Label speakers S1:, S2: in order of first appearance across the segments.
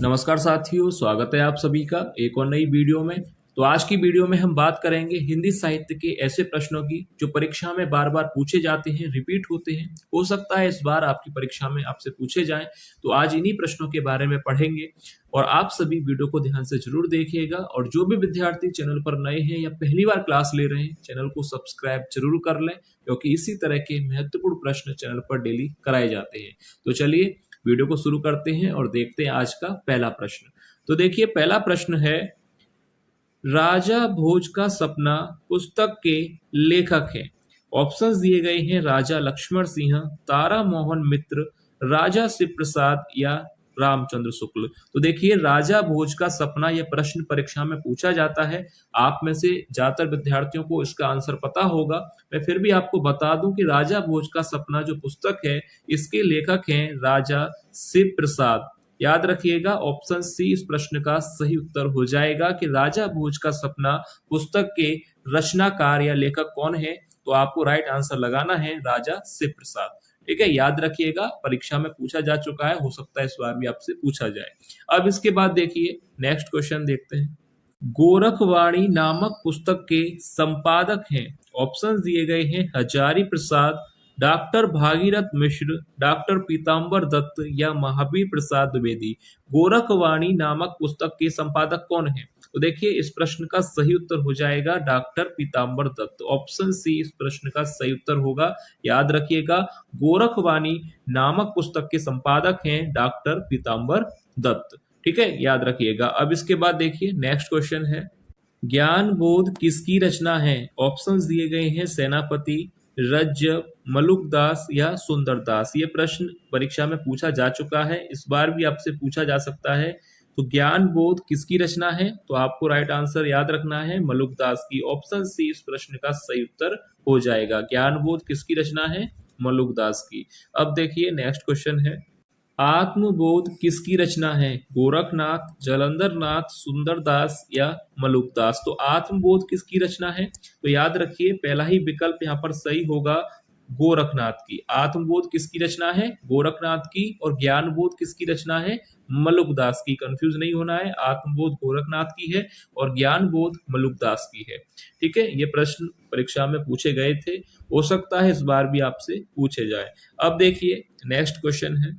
S1: नमस्कार साथियों, स्वागत है आप सभी का एक और नई वीडियो में। तो आज की वीडियो में हम बात करेंगे हिंदी साहित्य के ऐसे प्रश्नों की जो परीक्षा में बार बार पूछे जाते हैं, रिपीट होते हैं। हो सकता है इस बार आपकी परीक्षा में आपसे पूछे जाएं। तो आज इन्हीं प्रश्नों के बारे में पढ़ेंगे और आप सभी वीडियो को ध्यान से जरूर देखिएगा। और जो भी विद्यार्थी चैनल पर नए हैं या पहली बार क्लास ले रहे हैं, चैनल को सब्सक्राइब जरूर कर लें, क्योंकि इसी तरह के महत्वपूर्ण प्रश्न चैनल पर डेली कराए जाते हैं। तो चलिए वीडियो को शुरू करते हैं और देखते हैं आज का पहला प्रश्न। तो देखिए, पहला प्रश्न है, राजा भोज का सपना पुस्तक के लेखक हैं। ऑप्शंस दिए गए हैं, राजा लक्ष्मण सिंह, तारा मोहन मित्र, राजा शिव प्रसाद या रामचंद्र शुक्ल। तो देखिए, राजा भोज का सपना यह प्रश्न परीक्षा में पूछा जाता है। आप में से ज्यादातर विद्यार्थियों को इसका आंसर पता होगा। मैं फिर भी आपको बता दूं कि राजा भोज का सपना जो पुस्तक है, इसके लेखक हैं राजा शिव प्रसाद। याद रखिएगा, ऑप्शन सी इस प्रश्न का सही उत्तर हो जाएगा कि राजा भोज का सपना पुस्तक के रचनाकार या लेखक कौन है। तो आपको राइट आंसर लगाना है राजा शिव प्रसाद। ठीक है, याद रखिएगा, परीक्षा में पूछा जा चुका है, हो सकता है इस बार भी आपसे पूछा जाए। अब इसके बाद देखिए, नेक्स्ट क्वेश्चन देखते हैं। गोरखवाणी नामक पुस्तक के संपादक हैं। ऑप्शन दिए गए हैं, हजारी प्रसाद, डॉक्टर भागीरथ मिश्र, डॉक्टर पीताम्बर दत्त या महावीर प्रसाद द्विवेदी। गोरखवाणी नामक पुस्तक के संपादक कौन है? तो देखिए, इस प्रश्न का सही उत्तर हो जाएगा डॉक्टर पीताम्बर दत्त। ऑप्शन सी इस प्रश्न का सही उत्तर होगा। याद रखिएगा, गोरखवाणी नामक पुस्तक के संपादक हैं डॉक्टर पीताम्बर दत्त। ठीक है, याद रखिएगा। अब इसके बाद देखिए, नेक्स्ट क्वेश्चन है, ज्ञान बोध किसकी रचना है? ऑप्शंस दिए गए हैं, सेनापति, रज्जव, मलुकदास या सुंदरदास। ये प्रश्न परीक्षा में पूछा जा चुका है, इस बार भी आपसे पूछा जा सकता है। तो ज्ञान बोध किसकी रचना है? तो आपको राइट आंसर याद रखना है मलुकदास की। ऑप्शन सी इस प्रश्न का सही उत्तर हो जाएगा। ज्ञान बोध किसकी रचना है? मलुकदास की। अब देखिए, नेक्स्ट क्वेश्चन है, आत्मबोध किसकी रचना है? गोरखनाथ, जलंधर नाथ, सुंदरदास या मलुकदास। तो आत्मबोध किसकी रचना है? तो याद रखिए, पहला ही विकल्प यहाँ पर सही होगा, गोरखनाथ की। आत्मबोध किसकी रचना है? गोरखनाथ की। और ज्ञानबोध किसकी रचना है? मलुकदास की। कंफ्यूज नहीं होना है, आत्मबोध गोरखनाथ की है और ज्ञानबोध मलुकदास की है। ठीक है, ये प्रश्न परीक्षा में पूछे गए थे, हो सकता है इस बार भी आपसे पूछे जाए। अब देखिए, नेक्स्ट क्वेश्चन है,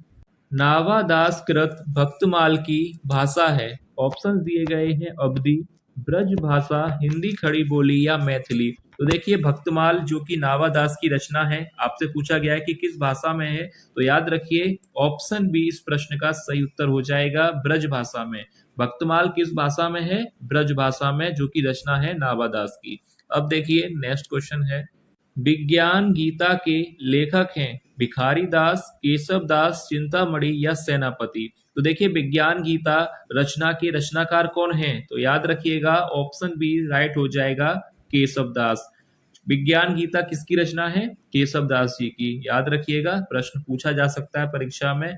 S1: नावादास कृत भक्तमाल की भाषा है। ऑप्शन दिए गए हैं, अवधी, ब्रज भाषा, हिंदी खड़ी बोली या मैथिली। तो देखिए, भक्तमाल जो कि नावादास की रचना है, आपसे पूछा गया है कि किस भाषा में है। तो याद रखिए, ऑप्शन बी इस प्रश्न का सही उत्तर हो जाएगा, ब्रज भाषा में। भक्तमाल किस भाषा में है? ब्रज भाषा में, जो कि रचना है नावादास की। अब देखिए, नेक्स्ट क्वेश्चन है, विज्ञान गीता के लेखक हैं भिखारी दास, केशव दास, चिंतामणि या सेनापति। तो देखिए, विज्ञान गीता रचना के रचनाकार कौन हैं? तो याद रखिएगा, ऑप्शन बी राइट हो जाएगा, केशव दास। विज्ञान गीता किसकी रचना है? केशव दास जी की। याद रखिएगा, प्रश्न पूछा जा सकता है परीक्षा में,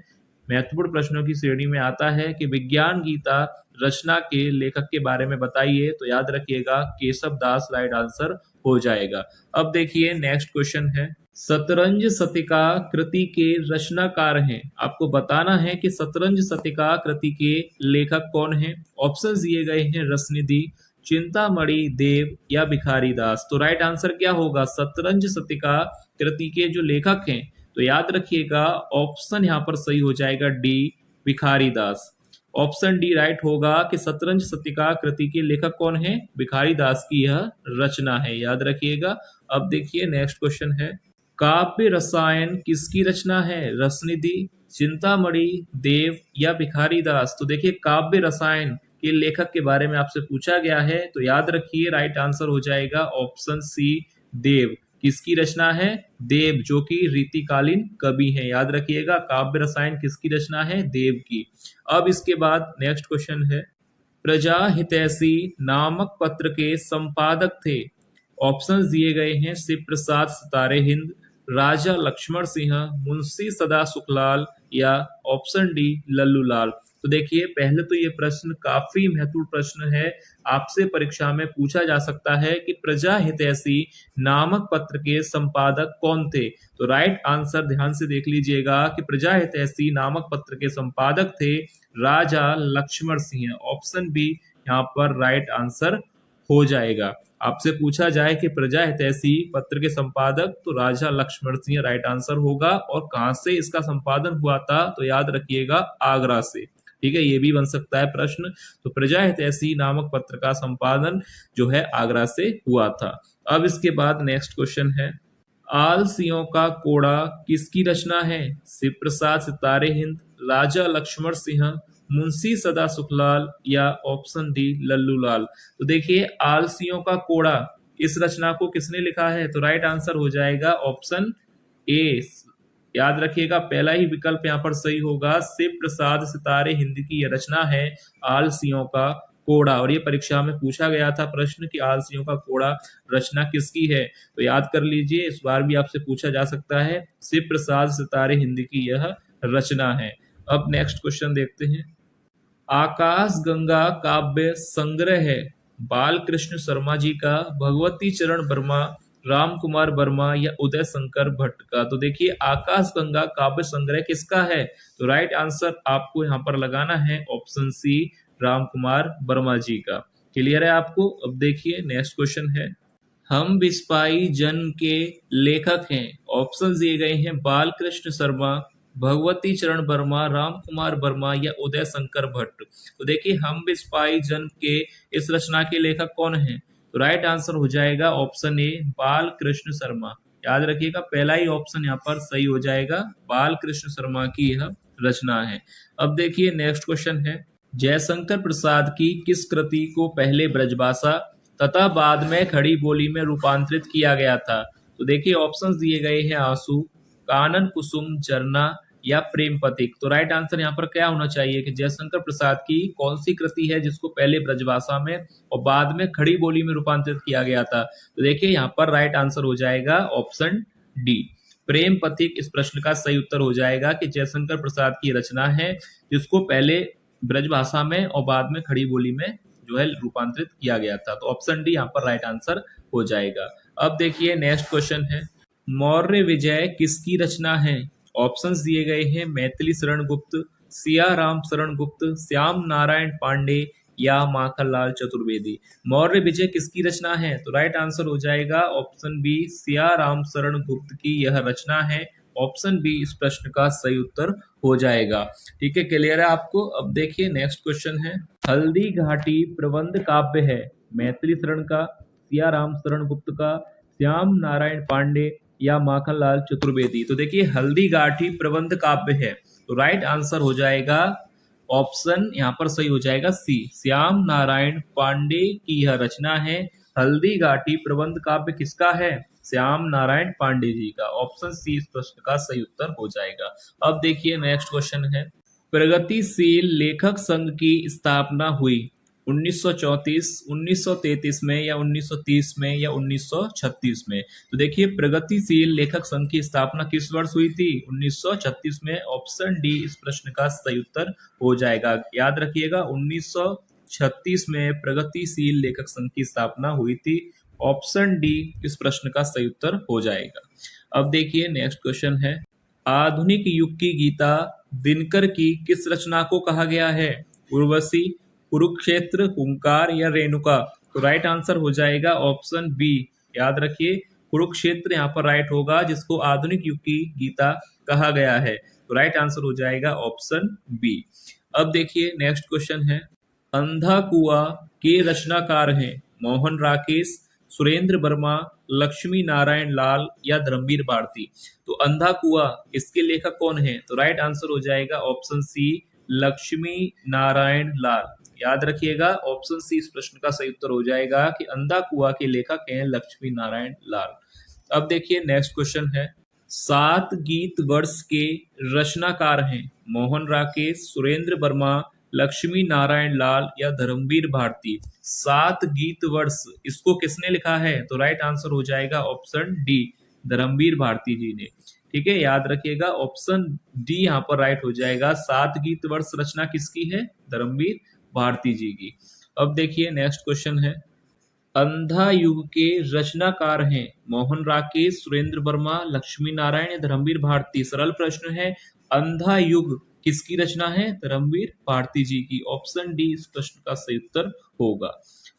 S1: महत्वपूर्ण प्रश्नों की श्रेणी में आता है कि विज्ञान गीता रचना के लेखक के बारे में बताइए। तो याद रखिएगा, केशव दास राइट आंसर हो जाएगा। अब देखिए, नेक्स्ट क्वेश्चन है, शतरंज शतिका कृति के रचनाकार हैं। आपको बताना है कि शतरंज शतिका कृति के लेखक कौन हैं। ऑप्शंस दिए गए हैं, रसनिधि, चिंतामणि, देव या भिखारी दास। तो राइट आंसर क्या होगा? शतरंज शतिका कृति के जो लेखक हैं, तो याद रखिएगा, ऑप्शन यहाँ पर सही हो जाएगा डी, भिखारी दास। ऑप्शन डी राइट होगा कि शतरंज शतिका कृति के लेखक कौन है? भिखारी दास की यह रचना है। याद रखिएगा। अब देखिए, नेक्स्ट क्वेश्चन है, काव्य रसायन किसकी रचना है? रसनिधि, चिंतामणि, देव या भिखारी दास। तो देखिए, काव्य रसायन के लेखक के बारे में आपसे पूछा गया है, तो याद रखिए, राइट आंसर हो जाएगा ऑप्शन सी, देव। किसकी रचना है? देव, जो कि रीतिकालीन कवि हैं। याद रखिएगा, काव्य रसायन किसकी रचना है? देव की। अब इसके बाद नेक्स्ट क्वेश्चन है, प्रजा हितैषी नामक पत्र के संपादक थे। ऑप्शंस दिए गए हैं, शिव प्रसाद सितारे हिंद, राजा लक्ष्मण सिंह, मुंशी सदा सुखलाल या ऑप्शन डी, लल्लूलाल। तो देखिए, पहले तो ये प्रश्न काफी महत्वपूर्ण प्रश्न है, आपसे परीक्षा में पूछा जा सकता है कि प्रजा हितैषी नामक पत्र के संपादक कौन थे। तो राइट आंसर ध्यान से देख लीजिएगा कि प्रजा हितैषी नामक पत्र के संपादक थे राजा लक्ष्मण सिंह। ऑप्शन बी यहाँ पर राइट आंसर हो जाएगा। आपसे पूछा जाए कि प्रजा हितैषी पत्र के संपादक, तो राजा लक्ष्मण सिंह राइट आंसर होगा। और कहां से इसका संपादन हुआ था, तो याद रखिएगा आगरा से। ठीक है, ये भी बन सकता है प्रश्न। तो प्रजा हितैषी नामक पत्र का संपादन जो है आगरा से हुआ था। अब इसके बाद नेक्स्ट क्वेश्चन है, आलसियों का कोड़ा किसकी रचना है? शिव प्रसाद सितारे हिंद, राजा लक्ष्मण सिंह, मुंशी सदा सुखलाल या ऑप्शन डी लल्लू लाल। तो देखिए, आलसियों का कोड़ा इस रचना को किसने लिखा है? तो राइट आंसर हो जाएगा ऑप्शन ए। याद रखिएगा, पहला ही विकल्प यहाँ पर सही होगा। शिव प्रसाद सितारे हिंद की यह रचना है आलसियों का कोड़ा। और ये परीक्षा में पूछा गया था प्रश्न कि आलसियों का कोड़ा रचना किसकी है। तो याद कर लीजिए, इस बार भी आपसे पूछा जा सकता है। शिव प्रसाद सितारे हिंद की यह रचना है। अब नेक्स्ट क्वेश्चन देखते हैं, आकाश गंगा काव्य संग्रह है बालकृष्ण शर्मा जी का, भगवती चरण वर्मा, राम कुमार वर्मा या उदय शंकर भट्ट का। तो देखिए, आकाश गंगा काव्य संग्रह किसका है? तो राइट आंसर आपको यहाँ पर लगाना है ऑप्शन सी राम कुमार वर्मा जी का। क्लियर है आपको? अब देखिए नेक्स्ट क्वेश्चन है, हम बिस्पाई जन के लेखक हैं। ऑप्शन दिए गए हैं बालकृष्ण शर्मा, भगवती चरण वर्मा, राम कुमार वर्मा या उदय शंकर भट्ट। तो देखिए, हम बिस्पाई जन के इस रचना के लेखक कौन हैं? तो राइट आंसर हो जाएगा ऑप्शन ए बालकृष्ण शर्मा। याद रखिएगा, पहला ही ऑप्शन यहाँ पर सही हो जाएगा, बालकृष्ण शर्मा की यह रचना है। अब देखिए नेक्स्ट क्वेश्चन है, जयशंकर प्रसाद की किस कृति को पहले ब्रजभाषा तथा बाद में खड़ी बोली में रूपांतरित किया गया था? तो देखिए, ऑप्शंस दिए गए हैं आंसू, कानन कुसुम, झरना या प्रेम पथिक। तो राइट आंसर यहाँ पर क्या होना चाहिए कि जयशंकर प्रसाद की कौन सी कृति है जिसको पहले ब्रजभाषा में और बाद में खड़ी बोली में रूपांतरित किया गया था? तो देखिए, यहाँ पर राइट आंसर हो जाएगा ऑप्शन डी प्रेम पथिक। इस प्रश्न का सही उत्तर हो जाएगा कि जयशंकर प्रसाद की रचना है जिसको पहले ब्रजभाषा में और बाद में खड़ी बोली में जो है रूपांतरित किया गया था। तो ऑप्शन डी यहाँ पर राइट आंसर हो जाएगा। अब देखिए नेक्स्ट क्वेश्चन है, मौर्य विजय किसकी रचना है? ऑप्शंस दिए गए हैं मैथिली शरण गुप्त, सिया राम शरण गुप्त, श्याम नारायण पांडे या माखनलाल चतुर्वेदी। मौर्य विजय किसकी रचना है? तो राइट आंसर हो जाएगा ऑप्शन बी सिया राम शरण गुप्त की यह रचना है। ऑप्शन बी इस प्रश्न का सही उत्तर हो जाएगा। ठीक है, क्लियर है आपको? अब देखिए नेक्स्ट क्वेश्चन है, हल्दी घाटी प्रबंध काव्य है मैथिली शरण का, सिया राम शरण गुप्त का, श्याम नारायण पांडे या माखनलाल चतुर्वेदी। तो देखिए, हल्दी घाटी प्रबंध काव्य है, तो राइट आंसर हो जाएगा ऑप्शन यहाँ पर सही हो जाएगा सी, श्याम नारायण पांडे की यह रचना है। हल्दी घाटी प्रबंध काव्य किसका है? श्याम नारायण पांडे जी का। ऑप्शन सी इस प्रश्न का सही उत्तर हो जाएगा। अब देखिए नेक्स्ट क्वेश्चन है, प्रगतिशील लेखक संघ की स्थापना हुई 1934, 1933 में या 1930 में या 1936 में? तो देखिए, प्रगतिशील लेखक संघ की स्थापना किस वर्ष हुई थी? 1936 में। ऑप्शन डी इस प्रश्न का सही उत्तर हो जाएगा। याद रखिएगा, 1936 में प्रगतिशील लेखक संघ की स्थापना हुई थी। ऑप्शन डी इस प्रश्न का सही उत्तर हो जाएगा। अब देखिए नेक्स्ट क्वेश्चन है, आधुनिक युग की गीता दिनकर की किस रचना को कहा गया है? उर्वशी, कुरुक्षेत्र, हुंकार या रेणुका? तो राइट आंसर हो जाएगा ऑप्शन बी। याद रखिए, कुरुक्षेत्र यहाँ पर राइट होगा, जिसको आधुनिक युग की गीता कहा गया है। तो राइट आंसर हो जाएगा ऑप्शन बी। अब देखिए नेक्स्ट क्वेश्चन है, अंधा कुआ के रचनाकार हैं मोहन राकेश, सुरेंद्र वर्मा, लक्ष्मी नारायण लाल या धर्मवीर भारती। तो अंधा कुआ इसके लेखक कौन है? तो राइट आंसर हो जाएगा ऑप्शन सी लक्ष्मी नारायण लाल। याद रखिएगा, ऑप्शन सी इस प्रश्न का सही उत्तर हो जाएगा कि अंधा कुआ के लेखक हैं लक्ष्मी नारायण लाल। अब देखिए नेक्स्ट क्वेश्चन है, 7 गीत वर्ष के रचनाकार हैं मोहन राकेश, सुरेंद्र वर्मा, लक्ष्मी नारायण लाल या धर्मवीर भारती। 7 गीत वर्ष इसको किसने लिखा है? तो राइट आंसर हो जाएगा ऑप्शन डी धर्मवीर भारती जी ने। ठीक है, याद रखिएगा, ऑप्शन डी यहाँ पर राइट हो जाएगा। 7 गीत वर्ष रचना किसकी है? धर्मवीर भारती जी की। अब देखिए नेक्स्ट क्वेश्चन है, अंधा युग के रचनाकार हैं मोहन राकेश, सुरेंद्र वर्मा, लक्ष्मी नारायण या धर्मवीर भारती। सरल प्रश्न है, अंधा युग किसकी रचना है? धर्मवीर भारती जी की। ऑप्शन डी इस प्रश्न का सही उत्तर होगा।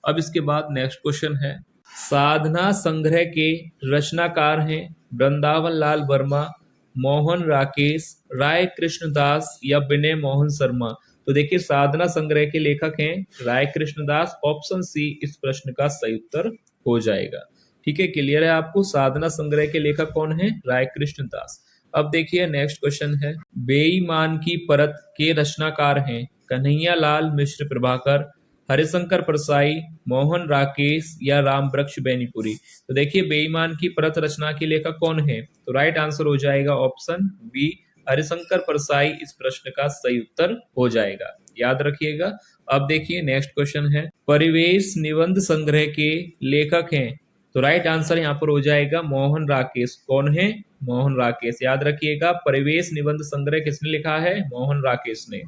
S1: अब इसके बाद नेक्स्ट क्वेश्चन है, साधना संग्रह के रचनाकार हैं वृंदावन लाल वर्मा, मोहन राकेश, राय कृष्णदास या विनय मोहन शर्मा। तो देखिए साधना संग्रह के लेखक हैं राय कृष्णदास। ऑप्शन सी इस प्रश्न का सही उत्तर हो जाएगा। ठीक है, क्लियर है आपको? साधना संग्रह के लेखक कौन है? राय कृष्णदास। अब देखिए नेक्स्ट क्वेश्चन है, बेईमान की परत के रचनाकार हैं कन्हैया लाल मिश्र प्रभाकर, हरिशंकर परसाई, मोहन राकेश या राम वृक्ष बेनीपुरी। तो देखिए बेईमान की परत रचना के लेखक कौन है? तो राइट आंसर हो जाएगा ऑप्शन बी हरिशंकर परसाई इस प्रश्न का सही उत्तर हो जाएगा, याद रखिएगा। अब देखिए नेक्स्ट क्वेश्चन है, परिवेश निबंध संग्रह के लेखक हैं। तो राइट आंसर यहाँ पर हो जाएगा मोहन राकेश। कौन है? मोहन राकेश, याद रखिएगा। परिवेश निबंध संग्रह किसने लिखा है? मोहन राकेश ने।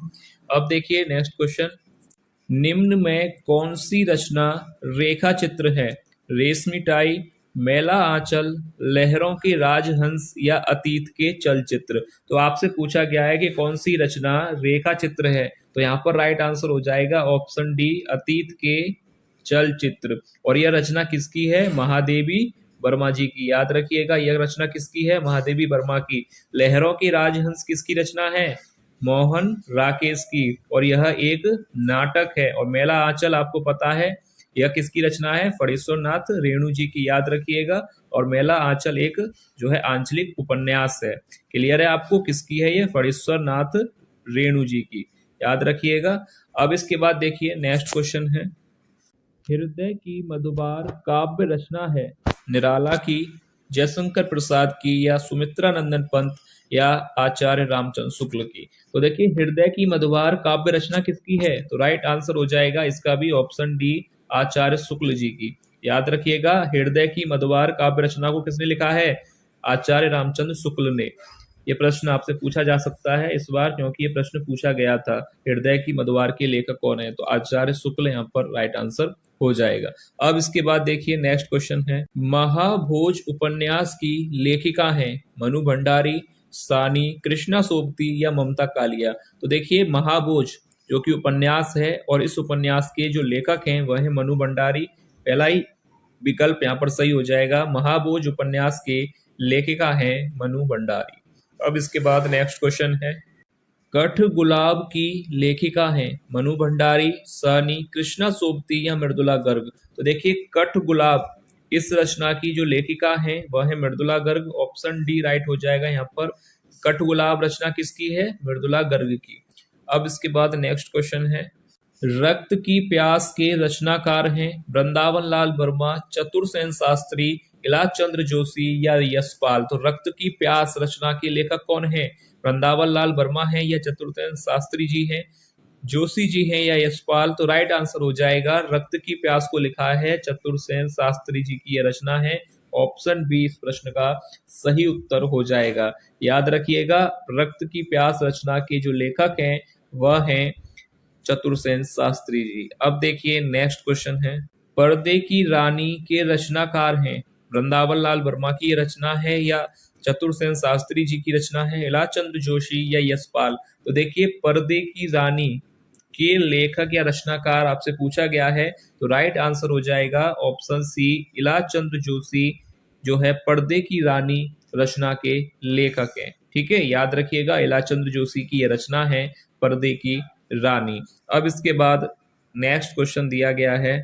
S1: अब देखिए नेक्स्ट क्वेश्चन, निम्न में कौन सी रचना रेखा चित्र है? रेशमी टाई, मेला आंचल, लहरों के राजहंस या अतीत के चलचित्र। तो आपसे पूछा गया है कि कौन सी रचना रेखा चित्र है, तो यहाँ पर राइट आंसर हो जाएगा ऑप्शन डी अतीत के चलचित्र। और यह रचना किसकी है? महादेवी वर्मा जी की, याद रखिएगा। यह रचना किसकी है? महादेवी वर्मा की। लहरों के राजहंस किसकी रचना है? मोहन राकेश की। और यह एक नाटक है। और मेला आंचल आपको पता है यह किसकी रचना है? फणीश्वर नाथ रेणु जी की, याद रखिएगा। और मेला आंचल एक जो है आंचलिक उपन्यास है। क्लियर है आपको किसकी है? ये फणीश्वर नाथ रेणु जी की, याद रखिएगा। अब इसके बाद देखिए नेक्स्ट क्वेश्चन है, हृदय की मधुबार काव्य रचना है निराला की, जयशंकर प्रसाद की या सुमित्रा नंदन पंत या आचार्य रामचंद्र शुक्ल की। तो देखिए हृदय की मधुबार काव्य रचना किसकी है? तो राइट आंसर हो जाएगा इसका भी ऑप्शन डी आचार्य शुक्ल जी की, याद रखिएगा। हृदय की मधुबार काव्य रचना को किसने लिखा है? आचार्य रामचंद्र शुक्ल ने। ये प्रश्न आपसे पूछा जा सकता है इस बार, क्योंकि ये प्रश्न पूछा गया था हृदय की मधुबार के लेखक कौन है? तो आचार्य शुक्ल यहाँ पर राइट आंसर हो जाएगा। अब इसके बाद देखिए नेक्स्ट क्वेश्चन है, महाभोज उपन्यास की लेखिका हैं मनु भंडारी, सानी, कृष्णा सोबती या ममता कालिया। तो देखिए महाभोज जो कि उपन्यास है और इस उपन्यास के जो लेखक हैं वह है मनु भंडारी। पहला ही विकल्प यहाँ पर सही हो जाएगा। महाभोज उपन्यास के लेखिका हैं मनु भंडारी। अब इसके बाद नेक्स्ट क्वेश्चन है, कठ गुलाब की लेखिका हैं मनु भंडारी, सानी, कृष्णा सोबती या मृदुला गर्ग। तो देखिए कठ गुलाब इस रचना की जो लेखिका है वह है Mridula Garg. Option D right हो जाएगा यहाँ पर। कठ गुलाब रचना किसकी है? मृदुला गर्ग की। अब इसके बाद नेक्स्ट क्वेश्चन है, रक्त की प्यास के रचनाकार हैं वृंदावन लाल वर्मा, चतुरसेन शास्त्री, इलाज चंद्र जोशी या यशपाल। तो रक्त की प्यास रचना के लेखक कौन है? वृंदावन लाल वर्मा है या चतुरसेन शास्त्री जी हैं, जोशी जी हैं या यशपाल। तो राइट आंसर हो जाएगा रक्त की प्यास को लिखा है चतुरसेन शास्त्री जी की यह रचना है। ऑप्शन बी इस प्रश्न का सही उत्तर हो जाएगा, याद रखिएगा। रक्त की प्यास रचना के जो लेखक हैं वह हैं चतुरसेन शास्त्री जी। अब देखिए नेक्स्ट क्वेश्चन है, पर्दे की रानी के रचनाकार हैं वृंदावन लाल वर्मा की रचना है या चतुरसेन शास्त्री जी की रचना है, इलाज चंद्र जोशी या यशपाल। तो देखिए पर्दे की रानी के लेखक या रचनाकार आपसे पूछा गया है, तो राइट आंसर हो जाएगा ऑप्शन सी इलाज चंद्र जोशी जो है पर्दे की रानी रचना के लेखक हैं। ठीक है, याद रखिएगा इलाज चंद्र जोशी की यह रचना है पर्दे की रानी। अब इसके बाद नेक्स्ट क्वेश्चन दिया गया है,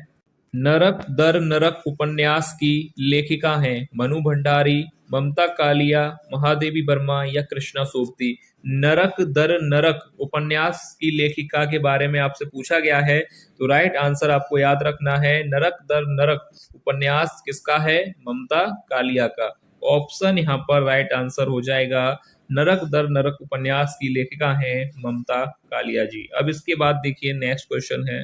S1: नरक दर नरक उपन्यास की लेखिका हैं मनु भंडारी, ममता कालिया, महादेवी वर्मा या कृष्णा सोबती। नरक दर नरक उपन्यास की लेखिका के बारे में आपसे पूछा गया है, तो राइट आंसर आपको याद रखना है नरक दर नरक उपन्यास किसका है? ममता कालिया का। ऑप्शन यहाँ पर राइट आंसर हो जाएगा नरक दर नरक उपन्यास की लेखिका है ममता कालिया जी। अब इसके बाद देखिए नेक्स्ट क्वेश्चन है,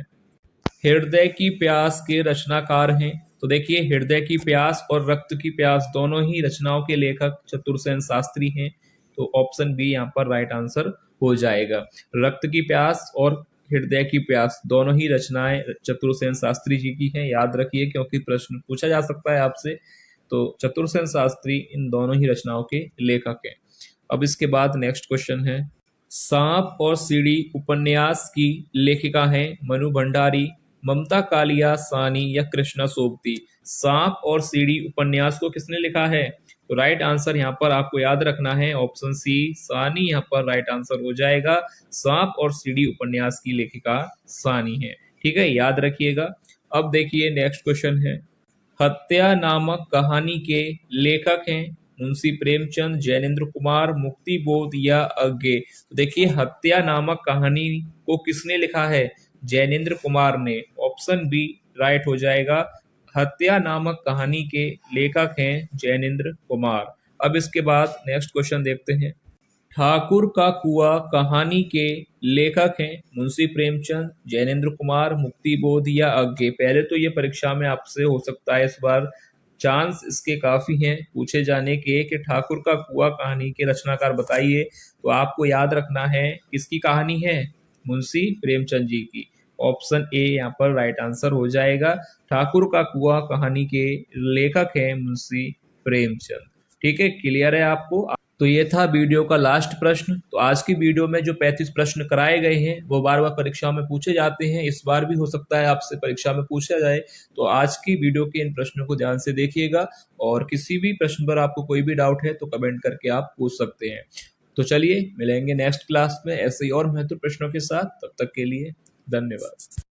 S1: हृदय की प्यास के रचनाकार हैं। तो देखिए हृदय की प्यास और रक्त की प्यास दोनों ही रचनाओं के लेखक चतुरसेन शास्त्री हैं। तो ऑप्शन बी यहाँ पर राइट आंसर हो जाएगा। रक्त की प्यास और हृदय की प्यास दोनों ही रचनाएं चतुरसेन शास्त्री जी की हैं, याद रखिए क्योंकि प्रश्न पूछा जा सकता है आपसे। तो चतुरसेन शास्त्री इन दोनों ही रचनाओं के लेखक हैं। अब इसके बाद नेक्स्ट क्वेश्चन है, सांप और सीढ़ी उपन्यास की लेखिका हैं मनु भंडारी, ममता कालिया सानी या कृष्णा सोबती। सांप और सीढ़ी उपन्यास को किसने लिखा है? तो राइट आंसर यहाँ पर आपको याद रखना है ऑप्शन सी सानी यहाँ पर राइट आंसर हो जाएगा। सांप और सीढ़ी उपन्यास की लेखिका सानी है। ठीक है, याद रखिएगा। अब देखिए नेक्स्ट क्वेश्चन है, हत्या नामक कहानी के लेखक हैं मुंशी प्रेमचंद, जैनेन्द्र कुमार, मुक्ति बोध या अज्ञे। तो देखिए हत्या नामक कहानी को किसने लिखा है? जैनेन्द्र कुमार ने। ऑप्शन बी राइट हो जाएगा। हत्या नामक कहानी के लेखक हैं जैनेन्द्र कुमार। अब इसके बाद नेक्स्ट क्वेश्चन देखते हैं, ठाकुर का कुआं कहानी के लेखक हैं मुंशी प्रेमचंद, जैनेन्द्र कुमार, मुक्ति बोध या अज्ञे। पहले तो ये परीक्षा में आपसे हो सकता है इस बार चांस इसके काफी हैं पूछे जाने के कि ठाकुर का कुआं कहानी के रचनाकार बताइए। तो आपको याद रखना है किसकी कहानी है? मुंशी प्रेमचंद जी की। ऑप्शन ए यहाँ पर राइट आंसर हो जाएगा। ठाकुर का कुआं कहानी के लेखक हैं मुंशी प्रेमचंद। ठीक है, क्लियर है आपको? तो ये था वीडियो का लास्ट प्रश्न। तो आज की वीडियो में जो 35 प्रश्न कराए गए हैं वो बार बार परीक्षा में पूछे जाते हैं, इस बार भी हो सकता है आपसे परीक्षा में पूछा जाए। तो आज की वीडियो के इन प्रश्नों को ध्यान से देखिएगा और किसी भी प्रश्न पर आपको कोई भी डाउट है तो कमेंट करके आप पूछ सकते हैं। तो चलिए मिलेंगे नेक्स्ट क्लास में ऐसे ही और महत्वपूर्ण प्रश्नों के साथ। तब तक के लिए धन्यवाद।